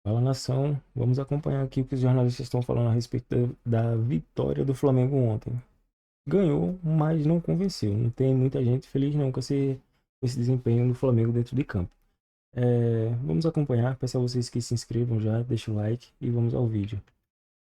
Fala, nação. Vamos acompanhar aqui o que os jornalistas estão falando a respeito da vitória do Flamengo ontem. Ganhou, mas não convenceu. Não tem muita gente feliz não com esse desempenho do Flamengo dentro de campo. Vamos acompanhar. Peço a vocês que se inscrevam já, deixem o like e vamos ao vídeo.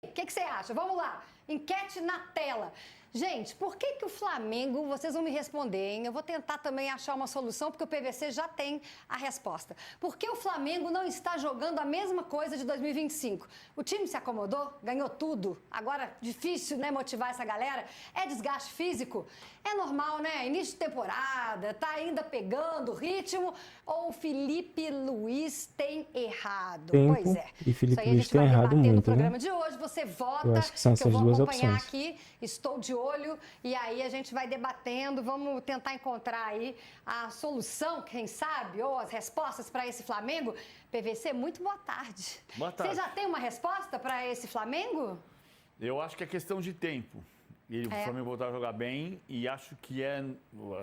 O que você acha? Vamos lá. Enquete na tela. Gente, por que o Flamengo, vocês vão me responder, hein? Eu vou tentar também achar uma solução, porque o PVC já tem a resposta. Por que o Flamengo não está jogando a mesma coisa de 2025? O time se acomodou, ganhou tudo. Agora, difícil, né, motivar essa galera. É desgaste físico? É normal, né? Início de temporada, tá ainda pegando o ritmo, ou o Felipe Luiz tem errado? Pois Tempo é. e Isso Felipe aí a Luiz gente tem vai errado debater no muito, né? programa de hoje. Você Eu vota, acho que são que eu essas vou duas acompanhar opções. aqui. Estou de olho e aí a gente vai debatendo. Vamos tentar encontrar aí a solução, quem sabe, ou as respostas para esse Flamengo. PVC, muito boa tarde. Boa Você tarde. já tem uma resposta para esse Flamengo? Eu acho que é questão de tempo. E o Flamengo voltar a jogar bem e acho que a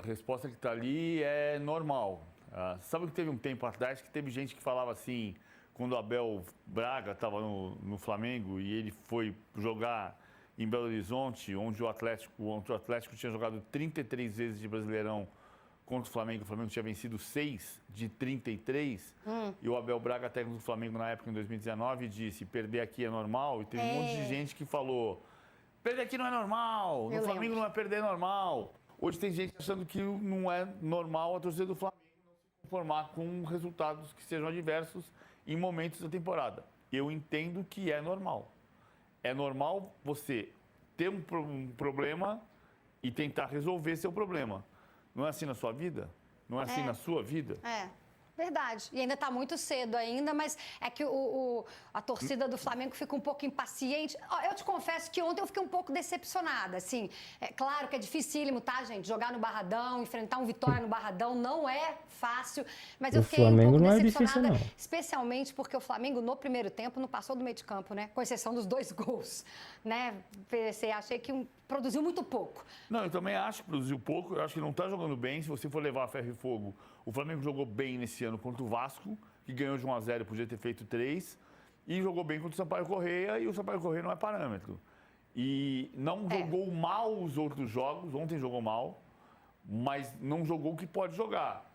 resposta que está ali é normal. Sabe que teve um tempo atrás que teve gente que falava assim, quando o Abel Braga estava no Flamengo e ele foi jogar em Belo Horizonte, onde o Atlético tinha jogado 33 vezes de Brasileirão contra o Flamengo tinha vencido 6 de 33, e o Abel Braga, técnico do Flamengo na época, em 2019, disse, perder aqui é normal, e teve um monte de gente que falou, perder aqui não é normal, no Flamengo não é perder normal. Hoje tem gente achando que não é normal a torcida do Flamengo não se conformar com resultados que sejam adversos em momentos da temporada. Eu entendo que é normal. É normal você ter um problema e tentar resolver seu problema. Não é assim na sua vida? Não é assim na sua vida? Verdade. E ainda está muito cedo ainda, mas é que a torcida do Flamengo fica um pouco impaciente. Ó, eu te confesso que ontem eu fiquei um pouco decepcionada, assim. É claro que é dificílimo, tá, gente? Jogar no Barradão, enfrentar um Vitória no Barradão não é fácil, mas eu O fiquei um Flamengo pouco não é difícil, decepcionada, não. especialmente porque o Flamengo no primeiro tempo não passou do meio de campo, né? Com exceção dos 2 gols, né? PVC, achei que produziu muito pouco. Não, eu também acho que produziu pouco. Eu acho que não está jogando bem. Se você for levar a ferro e fogo, o Flamengo jogou bem nesse ano contra o Vasco, que ganhou de 1-0 e podia ter feito 3. E jogou bem contra o Sampaio Corrêa, e o Sampaio Corrêa não é parâmetro. E não jogou mal os outros jogos. Ontem jogou mal, mas não jogou o que pode jogar.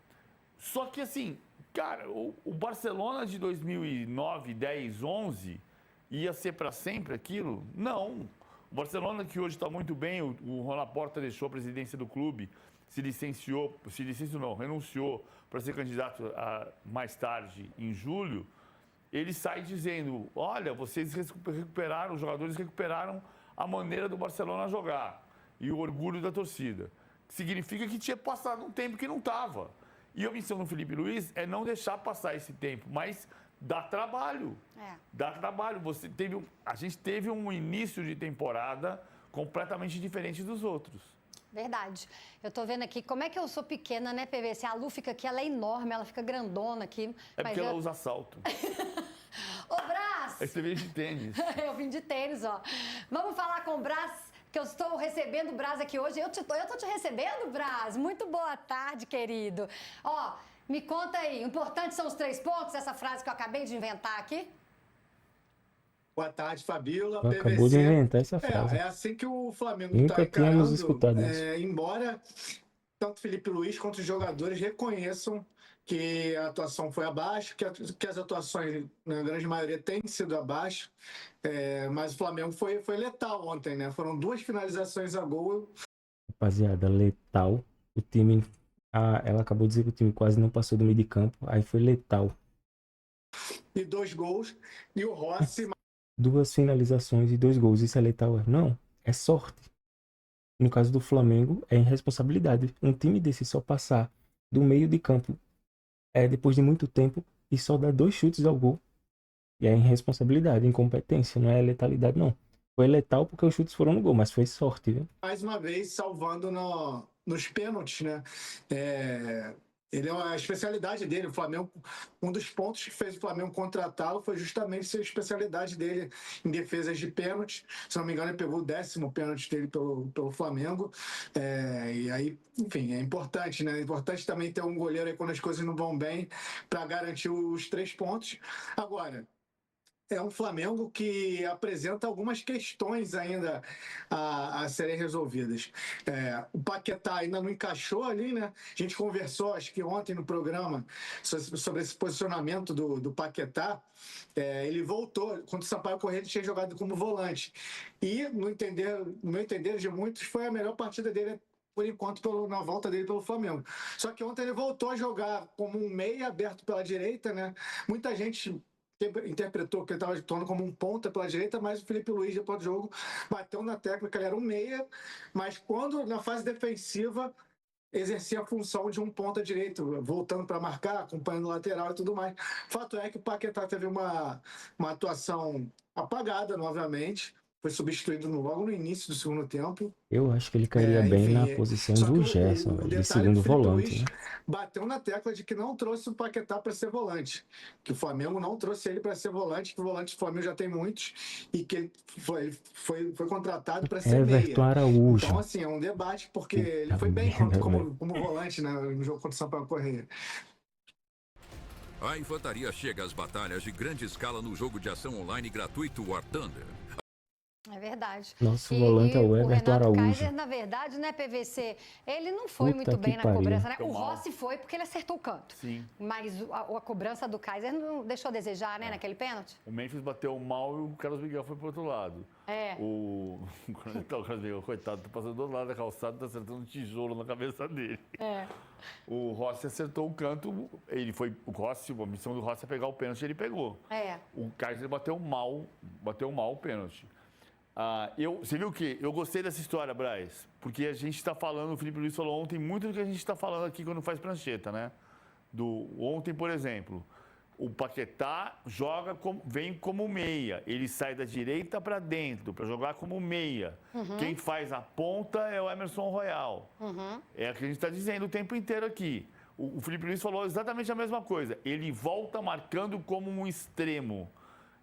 Só que assim, cara, o Barcelona de 2009, 10, 11 ia ser para sempre aquilo? Não. O Barcelona, que hoje está muito bem, o Juan Laporta deixou a presidência do clube, renunciou para ser candidato mais tarde, em julho. Ele sai dizendo: olha, vocês recuperaram, os jogadores recuperaram a maneira do Barcelona jogar e o orgulho da torcida. Significa que tinha passado um tempo que não estava. E a missão do Felipe Luiz é não deixar passar esse tempo, mas dá trabalho. Dá trabalho. A gente teve um início de temporada completamente diferente dos outros. Verdade. Eu tô vendo aqui, como é que eu sou pequena, né, PVC? A Lu fica aqui, ela é enorme, ela fica grandona aqui. É porque ela usa salto. Ô, Brás! Aí você veio de tênis. Eu vim de tênis, ó. Vamos falar com o Brás, que eu estou recebendo o Brás aqui hoje. Eu tô te recebendo, Brás? Muito boa tarde, querido. Ó, me conta aí, importantes são os 3 pontos, essa frase que eu acabei de inventar aqui? Boa tarde, Fabíola, Acabou de PVC. inventar essa frase. É assim que o Flamengo está Nunca tínhamos encarando, escutado isso. embora tanto Felipe Luiz quanto os jogadores reconheçam que a atuação foi abaixo, que as atuações, na grande maioria, têm sido abaixo, mas o Flamengo foi letal ontem, né? Foram 2 finalizações a gol. Rapaziada, letal. O time. Ela acabou de dizer que o time quase não passou do meio de campo. Aí foi letal. E 2 gols. E o Rossi. 2 finalizações e 2 gols. Isso é letal? Não. É sorte. No caso do Flamengo, é irresponsabilidade. Um time desse só passar do meio de campo depois de muito tempo e só dar 2 chutes ao gol. E é irresponsabilidade, incompetência. Não é letalidade, não. Foi letal porque os chutes foram no gol, mas foi sorte, viu? Mais uma vez salvando nos pênaltis, né? Ele é a especialidade dele. O Flamengo, um dos pontos que fez o Flamengo contratá-lo foi justamente ser a especialidade dele em defesas de pênalti. Se não me engano, ele pegou o 10º pênalti dele pelo Flamengo. E aí, enfim, é importante, né? É importante também ter um goleiro aí quando as coisas não vão bem para garantir os 3 pontos. Agora, é um Flamengo que apresenta algumas questões ainda a serem resolvidas. O Paquetá ainda não encaixou ali, né? A gente conversou, acho que ontem no programa, sobre esse posicionamento do Paquetá. Ele voltou, quando o Sampaio Corrêa tinha jogado como volante. E, no meu entender de muitos, foi a melhor partida dele por enquanto, na volta dele pelo Flamengo. Só que ontem ele voltou a jogar como um meia aberto pela direita, né? Muita gente interpretou que ele estava atuando como um ponta pela direita, mas o Felipe Luiz, depois do jogo, bateu na tecla que ele era um meia, mas quando, na fase defensiva, exercia a função de um ponta direito, voltando para marcar, acompanhando o lateral e tudo mais. Fato é que o Paquetá teve uma atuação apagada novamente, foi substituído logo no início do segundo tempo. Eu acho que ele cairia bem na Enfim, posição só que do Gerson, velho, de detalhe é que segundo o Felipe volante, Luiz né? bateu na tecla de que não trouxe o Paquetá para ser volante, que o Flamengo não trouxe ele para ser volante, que o volante do Flamengo já tem muitos e que ele foi contratado para ser Everton meia. Araújo. Então, assim, é um debate, porque ele Puta foi bem merda, velho. como volante, né, no jogo contra o Sampaio Corrêa. A infantaria chega às batalhas de grande escala no jogo de ação online gratuito War Thunder. É verdade. Nosso volante é o Everton Renato Araújo. Kaiser, na verdade, né, PVC, ele não foi Puta muito bem que na pariu. cobrança, né? Foi O mal. Rossi foi porque ele acertou o canto. Sim. Mas a cobrança do Kaiser não deixou a desejar, né, naquele pênalti? O Memphis bateu mal e o Carlos Miguel foi pro outro lado. O Carlos Miguel, coitado, tá passando do outro lado da calçada, tá acertando um tijolo na cabeça dele. O Rossi acertou o canto, a missão do Rossi é pegar o pênalti, ele pegou. O Kaiser bateu mal o pênalti. Você viu que eu gostei dessa história, Braz, porque a gente está falando, o Felipe Luiz falou ontem, muito do que a gente está falando aqui quando faz prancheta, né? Ontem, por exemplo, o Paquetá vem como meia, ele sai da direita para dentro, para jogar como meia. Quem faz a ponta é o Emerson Royal. É o que a gente está dizendo o tempo inteiro aqui. O Felipe Luiz falou exatamente a mesma coisa. Ele volta marcando como um extremo.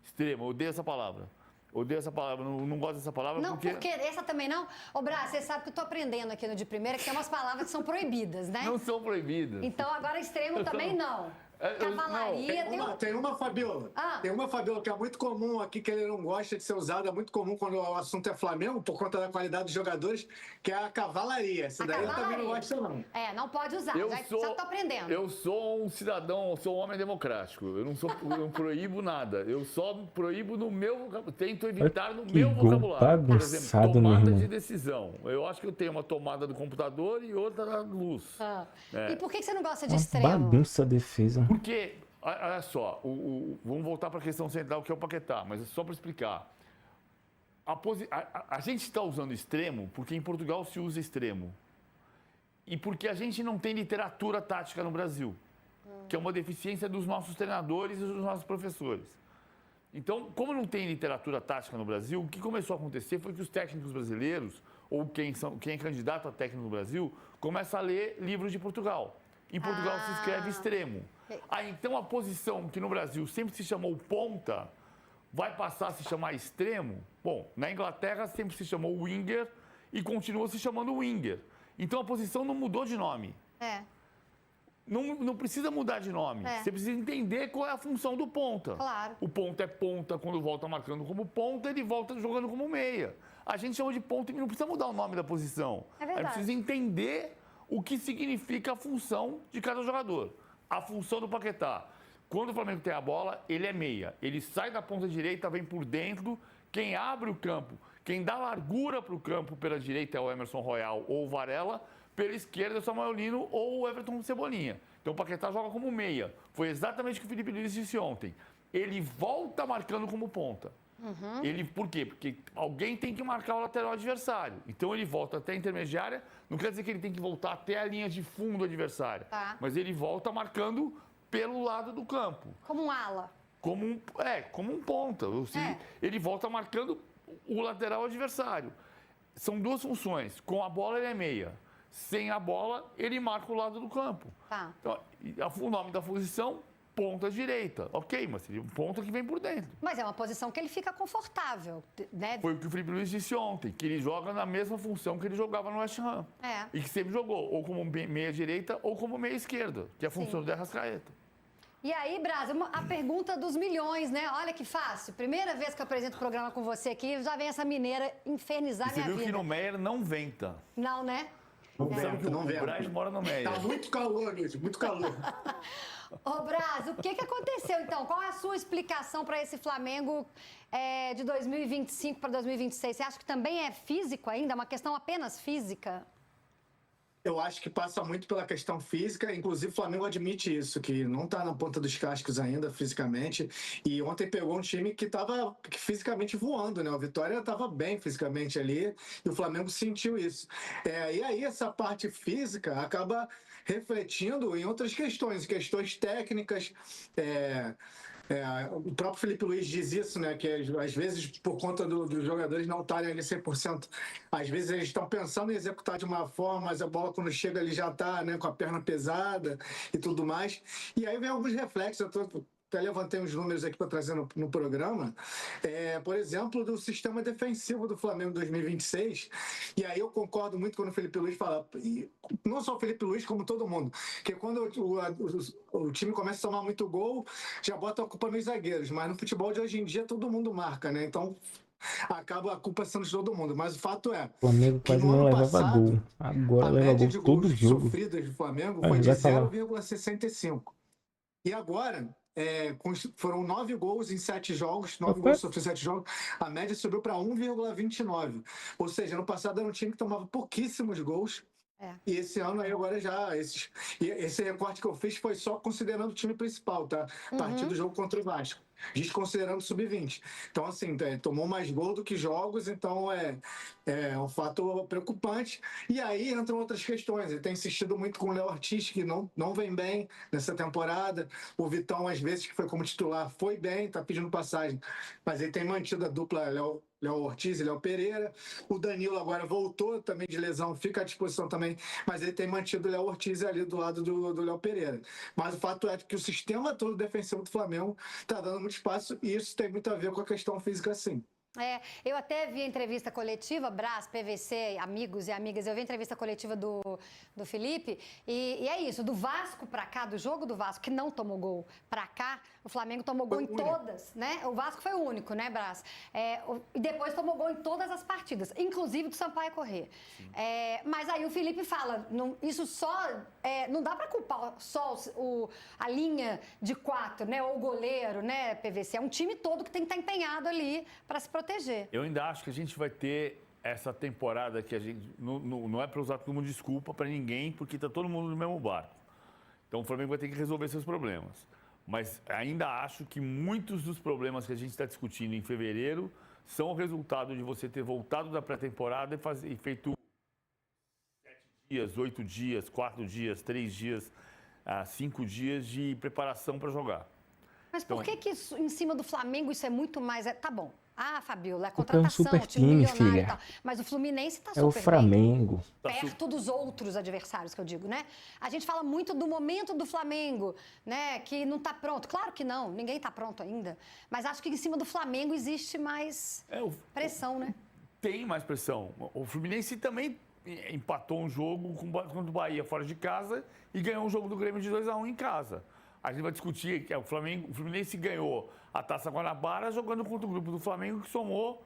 Extremo, eu odeio essa palavra. Não gosto dessa palavra Não, porque essa também não. Ô, Brás, você sabe que eu tô aprendendo aqui no De Primeira que tem umas palavras que são proibidas, né? Não são proibidas. Então agora extremo também não. Cavalaria Tem uma, Fabiola. Tem uma, Fabiola, que é muito comum aqui, que ele não gosta de ser usada, é muito comum quando o assunto é Flamengo, por conta da qualidade dos jogadores, que é a cavalaria. Essa daí eu também não gosto, não. Não pode usar, já tô aprendendo. Eu sou um cidadão, sou um homem democrático. Eu não proíbo nada. Eu só proíbo no meu, tento evitar no meu vocabulário. Por exemplo, tomada de decisão. Eu acho que eu tenho uma tomada do computador e outra da luz. E por que você não gosta de Uma extremo? bagunça a defesa. Porque, olha só, vamos voltar para a questão central, que é o Paquetá, mas é só para explicar. A gente está usando extremo porque em Portugal se usa extremo. E porque a gente não tem literatura tática no Brasil, que é uma deficiência dos nossos treinadores e dos nossos professores. Então, como não tem literatura tática no Brasil, o que começou a acontecer foi que os técnicos brasileiros, ou quem é candidato a técnico no Brasil, começa a ler livros de Portugal. Em Portugal se escreve extremo. Então a posição que no Brasil sempre se chamou ponta, vai passar a se chamar extremo? Bom, na Inglaterra sempre se chamou winger e continua se chamando winger. Então a posição não mudou de nome. Não precisa mudar de nome. Você precisa entender qual é a função do ponta. Claro. O ponta é ponta, quando volta marcando como ponta, ele volta jogando como meia. A gente chama de ponta e não precisa mudar o nome da posição. É verdade. Precisa entender o que significa a função de cada jogador. A função do Paquetá. Quando o Flamengo tem a bola, ele é meia. Ele sai da ponta direita, vem por dentro. Quem abre o campo, quem dá largura para o campo pela direita é o Emerson Royal ou o Varela. Pela esquerda é o Samuel Lino ou o Everton Cebolinha. Então o Paquetá joga como meia. Foi exatamente o que o Felipe Luiz disse ontem. Ele volta marcando como ponta. Por quê? Porque alguém tem que marcar o lateral adversário. Então ele volta até a intermediária. Não quer dizer que ele tem que voltar até a linha de fundo do adversário. Mas ele volta marcando pelo lado do campo. Como um ala. Como um ponta. Ele volta marcando o lateral adversário. São duas funções. Com a bola ele é meia. Sem a bola, ele marca o lado do campo. Então, o nome da posição, ponta direita. Ok, mas seria um ponta que vem por dentro. Mas é uma posição que ele fica confortável, né? Foi o que o Felipe Luiz disse ontem, que ele joga na mesma função que ele jogava no West Ham. E que sempre jogou, ou como meia direita ou como meia esquerda, que é a função do Arrascaeta. E aí, Braz, a pergunta dos milhões, né? Olha que fácil. Primeira vez que eu apresento o programa com você aqui, já vem essa mineira infernizar minha vida. Você viu que no Meyer não venta. Não, né? Não venta, não O venta. Braz mora no Meyer. Tá muito calor, gente, muito calor. Ô, Braz, o que aconteceu, então? Qual é a sua explicação para esse Flamengo de 2025 para 2026? Você acha que também é físico ainda? É uma questão apenas física? Eu acho que passa muito pela questão física, inclusive o Flamengo admite isso, que não está na ponta dos cascos ainda fisicamente, e ontem pegou um time que estava fisicamente voando, né? O Vitória estava bem fisicamente ali, e o Flamengo sentiu isso. E aí essa parte física acaba refletindo em outras questões técnicas, o próprio Felipe Luiz diz isso, né? Que às vezes, por conta dos jogadores não estarem ali 100%, às vezes eles estão pensando em executar de uma forma, mas a bola quando chega ali já está, né, com a perna pesada e tudo mais. E aí vem alguns reflexos, até levantei uns números aqui para trazer no programa, por exemplo, do sistema defensivo do Flamengo 2026, e aí eu concordo muito quando o Felipe Luiz fala, e não só o Felipe Luiz, como todo mundo, que quando o time começa a tomar muito gol, já bota a culpa nos zagueiros, mas no futebol de hoje em dia todo mundo marca, né? Então acaba a culpa sendo de todo mundo, mas o fato é O Flamengo que quase no não ano levava passado, gol. Agora a leva média gol de todo gols jogo. sofridas do Flamengo foi de Vai falar. 0,65. E agora, foram 9 gols em 7 jogos, 9 Opa. gols sofridos em 7 jogos, a média subiu para 1,29. Ou seja, no passado era um time que tomava pouquíssimos gols. E esse ano aí agora já, esse recorte que eu fiz foi só considerando o time principal, tá? A partir do jogo contra o Vasco, desconsiderando o sub-20. Então, assim, tomou mais gol do que jogos, então é um fato preocupante. E aí entram outras questões. Ele tem insistido muito com o Léo Ortiz, que não vem bem nessa temporada. O Vitão, às vezes, que foi como titular, foi bem, tá pedindo passagem, mas ele tem mantido a dupla Léo Ortiz e Léo Pereira. O Danilo agora voltou também de lesão, fica à disposição também, mas ele tem mantido o Léo Ortiz ali do lado do Léo Pereira. Mas o fato é que o sistema todo defensivo do Flamengo está dando muito espaço e isso tem muito a ver com a questão física, sim. Eu até vi a entrevista coletiva, Braz, PVC, amigos e amigas, eu vi a entrevista coletiva do Felipe, e é isso, do Vasco pra cá, do jogo do Vasco, que não tomou gol pra cá, o Flamengo tomou gol em todas, né? O Vasco foi o único, né, Braz? E depois tomou gol em todas as partidas, inclusive do Sampaio Corrêa. Mas aí o Felipe fala, isso só, não dá pra culpar só a linha de 4, né, ou o goleiro, né, PVC, é um time todo que tem que estar empenhado ali pra se proteger. Eu ainda acho que a gente vai ter essa temporada que a gente não é para usar como desculpa para ninguém, porque está todo mundo no mesmo barco. Então o Flamengo vai ter que resolver seus problemas. Mas ainda acho que muitos dos problemas que a gente está discutindo em fevereiro são o resultado de você ter voltado da pré-temporada e feito 7 dias, 8 dias, 4 dias, 3 dias, 5 dias de preparação para jogar. Mas por que isso, em cima do Flamengo isso é muito mais... Tá bom. Fabiola, é Porque é um contratação, super time time, milionário filha. e tal. Mas o Fluminense tá super É o Flamengo. bem, perto dos outros adversários, que eu digo, né? A gente fala muito do momento do Flamengo, né? Que não tá pronto. Claro que não, ninguém tá pronto ainda. Mas acho que em cima do Flamengo existe mais pressão, né? Tem mais pressão. O Fluminense também empatou um jogo contra o Bahia fora de casa e ganhou um jogo do Grêmio de 2-1 em casa. A gente vai discutir que o Fluminense ganhou a Taça Guanabara jogando contra o grupo do Flamengo, que somou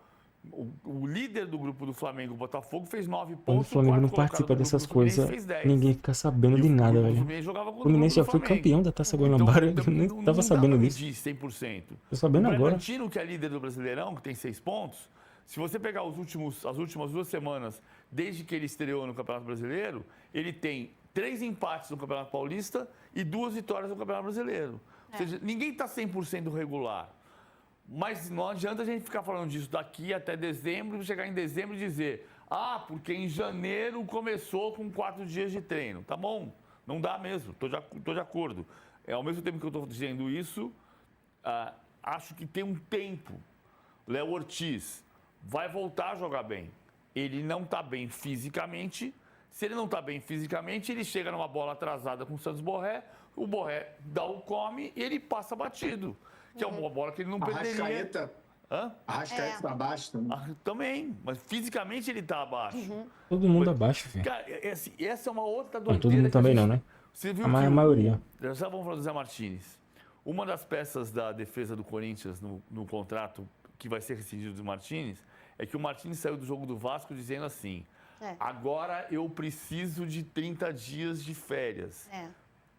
o líder do grupo do Flamengo, o Botafogo, fez 9 pontos. Quando o Flamengo não participa dessas coisas, ninguém fica sabendo de nada, velho. O Fluminense já foi campeão da Taça Guanabara, eu nem tava sabendo disso. 100%. Tô sabendo agora. O Bragantino, que é líder do Brasileirão, que tem 6 pontos, se você pegar as últimas 2 semanas, desde que ele estreou no Campeonato Brasileiro, ele tem 3 empates no Campeonato Paulista e 2 vitórias no Campeonato Brasileiro. Ou seja, ninguém está 100% regular. Mas não adianta a gente ficar falando disso daqui até dezembro, chegar em dezembro e dizer porque em janeiro começou com 4 dias de treino. Tá bom, não dá mesmo, tô de acordo. Ao mesmo tempo que eu estou dizendo isso, acho que tem um tempo. Léo Ortiz vai voltar a jogar bem. Ele não está bem fisicamente. Se ele não está bem fisicamente, ele chega numa bola atrasada com o Santos Borré, o Borré dá o come e ele passa batido. Que é uma bola que ele não perderia. Arrascaeta está abaixo também. Também, mas fisicamente ele está abaixo. Todo mundo abaixo, filho. Cara, essa é uma outra Não, doideira. todo mundo também não, né? Você viu A maioria. Já vamos falar do Zé Martínez. Uma das peças da defesa do Corinthians no contrato que vai ser rescindido do Martínez é que o Martínez saiu do jogo do Vasco dizendo assim, agora eu preciso de 30 dias de férias.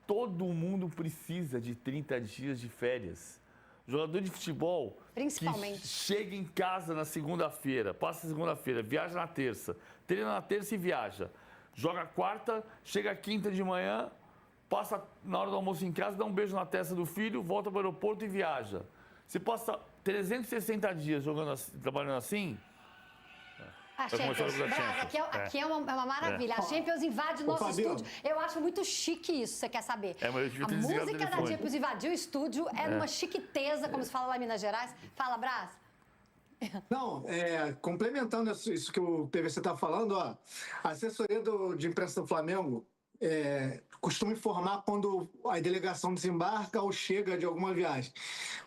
Todo mundo precisa de 30 dias de férias. Jogador de futebol Principalmente. que chega em casa na segunda-feira, passa a segunda-feira, viaja na terça, treina na terça e viaja. Joga quarta, chega quinta de manhã, passa na hora do almoço em casa, dá um beijo na testa do filho, volta para o aeroporto e viaja. Você passa 360 dias trabalhando assim... A Champions, aqui é uma maravilha. A Champions invade o nosso estúdio. Eu acho muito chique isso, você quer saber? Mas a música da Champions invadiu o estúdio, é numa chiquiteza, como se fala lá em Minas Gerais. Fala, Brás. Não, complementando isso que o PVC está falando, ó, a assessoria de imprensa do Flamengo costuma informar quando a delegação desembarca ou chega de alguma viagem.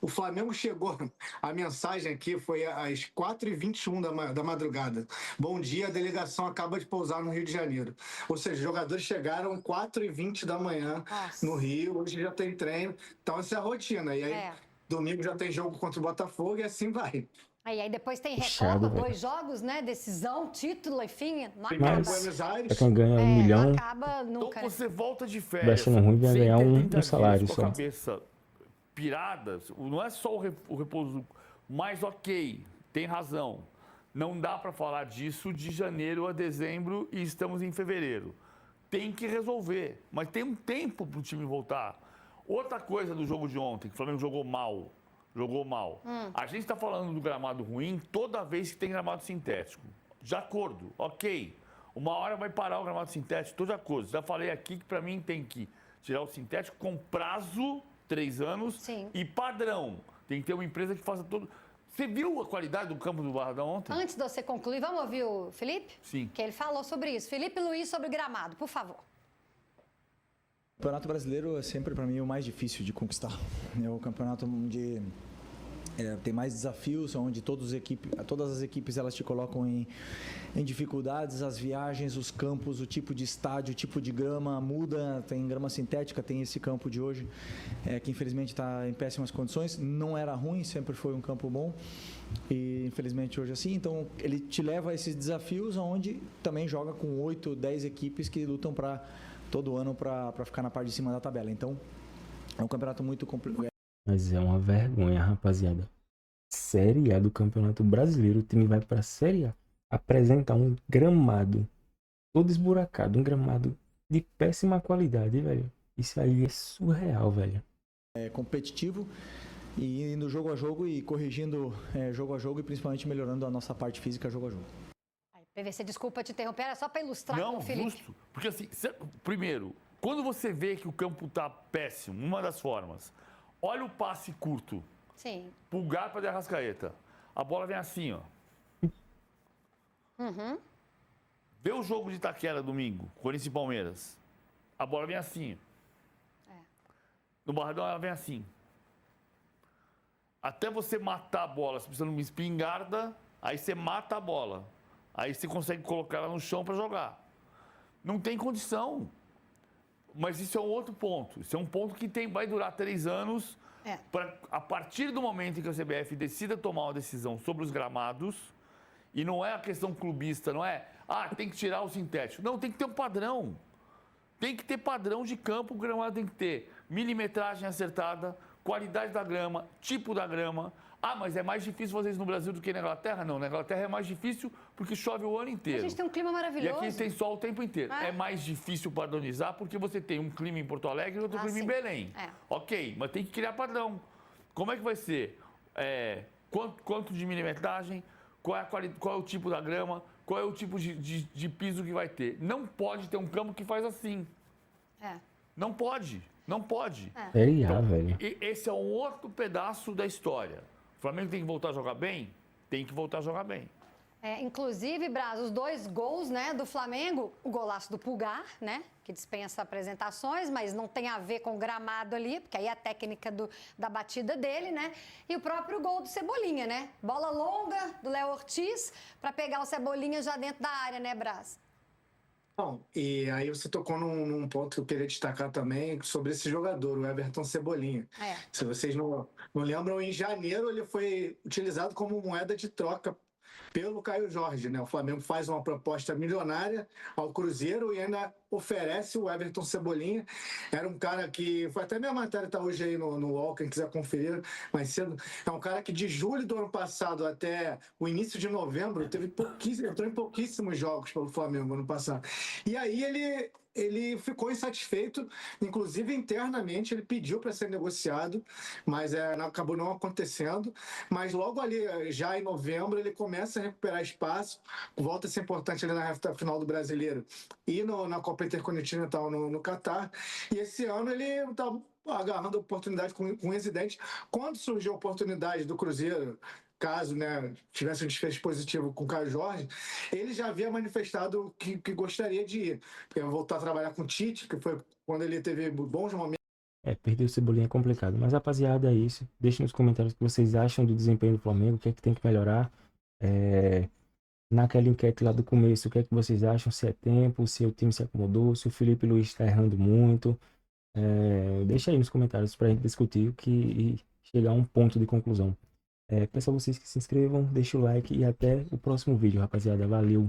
O Flamengo chegou, a mensagem aqui foi às 4h21 da madrugada. Bom dia, a delegação acaba de pousar no Rio de Janeiro. Ou seja, os jogadores chegaram 4h20 da manhã no Rio, hoje já tem treino. Então essa é a rotina. E aí, domingo já tem jogo contra o Botafogo e assim vai. Aí depois tem Recopa, 2 jogos, né? Decisão, título, enfim, não acaba. Pra quem ganha 1 milhão, não acaba nunca. Então você volta de férias. vai ser ruim, vai ganhar um salário com só. a cabeça pirada, não é só o repouso, mas ok, tem razão. Não dá para falar disso de janeiro a dezembro e estamos em fevereiro. Tem que resolver, mas tem um tempo para o time voltar. Outra coisa do jogo de ontem, que o Flamengo jogou mal. A gente está falando do gramado ruim toda vez que tem gramado sintético. De acordo, ok. Uma hora vai parar o gramado sintético, estou de acordo. Já falei aqui que para mim tem que tirar o sintético com prazo, 3 anos, e padrão. Tem que ter uma empresa que faça todo... Você viu a qualidade do campo do Barradão ontem? Antes de você concluir, vamos ouvir o Felipe? Sim. Que ele falou sobre isso. Felipe Luiz sobre gramado, por favor. O Campeonato Brasileiro é sempre, para mim, o mais difícil de conquistar. É o campeonato onde tem mais desafios, onde todas as equipes elas te colocam em dificuldades, as viagens, os campos, o tipo de estádio, o tipo de grama muda, tem grama sintética, tem esse campo de hoje, que infelizmente está em péssimas condições. Não era ruim, sempre foi um campo bom. E infelizmente hoje é assim, então ele te leva a esses desafios onde também joga com 8, 10 equipes que lutam todo ano para ficar na parte de cima da tabela. Então, é um campeonato muito complicado. Mas é uma vergonha, rapaziada. Série A do Campeonato Brasileiro, o time vai pra Série A apresentar um gramado todo esburacado, um gramado de péssima qualidade, velho. Isso aí é surreal, velho. É competitivo e indo jogo a jogo e corrigindo jogo a jogo e principalmente melhorando a nossa parte física jogo a jogo. PVC, desculpa te interromper, era só para ilustrar com o Felipe. Não, justo. Porque assim, primeiro, quando você vê que o campo tá péssimo, uma das formas, olha o passe curto. Sim. Pulgar para de Arrascaeta. A bola vem assim, ó. Vê o jogo de Itaquera domingo, Corinthians e Palmeiras. A bola vem assim. No Barradão ela vem assim. Até você matar a bola, você precisa de uma espingarda, aí você mata a bola. Aí você consegue colocar ela no chão para jogar. Não tem condição. Mas isso é um outro ponto. Isso é um ponto que vai durar 3 anos. A partir do momento em que a CBF decida tomar uma decisão sobre os gramados, e não é a questão clubista, não é, tem que tirar o sintético. Não, tem que ter um padrão. Tem que ter padrão de campo, o gramado tem que ter milimetragem acertada, qualidade da grama, tipo da grama. Mas é mais difícil fazer isso no Brasil do que na Inglaterra? Não, na Inglaterra é mais difícil porque chove o ano inteiro. A gente tem um clima maravilhoso. E aqui tem sol o tempo inteiro. É mais difícil padronizar porque você tem um clima em Porto Alegre e outro clima em Belém. Ok, mas tem que criar padrão. Como é que vai ser? Quanto de milimetragem? Qual é o tipo da grama? Qual é o tipo de piso que vai ter? Não pode ter um campo que faz assim. Não pode. Não pode. Série A, velho. Esse é um outro pedaço da história. O Flamengo tem que voltar a jogar bem? Tem que voltar a jogar bem. Inclusive, Braz, os 2 gols, né, do Flamengo, o golaço do Pulgar, né, que dispensa apresentações, mas não tem a ver com o gramado ali, porque aí é a técnica da batida dele, né, e o próprio gol do Cebolinha, né, bola longa do Léo Ortiz para pegar o Cebolinha já dentro da área, né, Braz? Bom, e aí você tocou num ponto que eu queria destacar também sobre esse jogador, o Everton Cebolinha. Se vocês não lembram, em janeiro ele foi utilizado como moeda de troca pelo Caio Jorge, né? O Flamengo faz uma proposta milionária ao Cruzeiro e ainda oferece o Everton Cebolinha. Era um cara que, foi até minha matéria, tá hoje aí no UOL, quem quiser conferir mais cedo. É um cara que de julho do ano passado até o início de novembro entrou em pouquíssimos jogos pelo Flamengo ano passado. E aí ele ficou insatisfeito, inclusive internamente ele pediu para ser negociado, mas acabou não acontecendo. Mas logo ali, já em novembro, ele começa a recuperar espaço, volta a ser importante ali na reta final do Brasileiro e na Copa Intercontinental no Catar. E esse ano ele está agarrando a oportunidade com o Residente. Quando surgiu a oportunidade do Cruzeiro, caso, né, tivesse um desfecho positivo com o Caio Jorge, ele já havia manifestado que gostaria de ir, voltar a trabalhar com o Tite, que foi quando ele teve bons momentos. Perder o Cebolinha é complicado. Mas, rapaziada, é isso. Deixem nos comentários o que vocês acham do desempenho do Flamengo, o que é que tem que melhorar. Naquela enquete lá do começo, o que é que vocês acham? Se é tempo, se o time se acomodou, se o Felipe Luiz está errando muito. Deixa aí nos comentários pra gente discutir e chegar a um ponto de conclusão. Peço a vocês que se inscrevam, deixem o like e até o próximo vídeo, rapaziada. Valeu!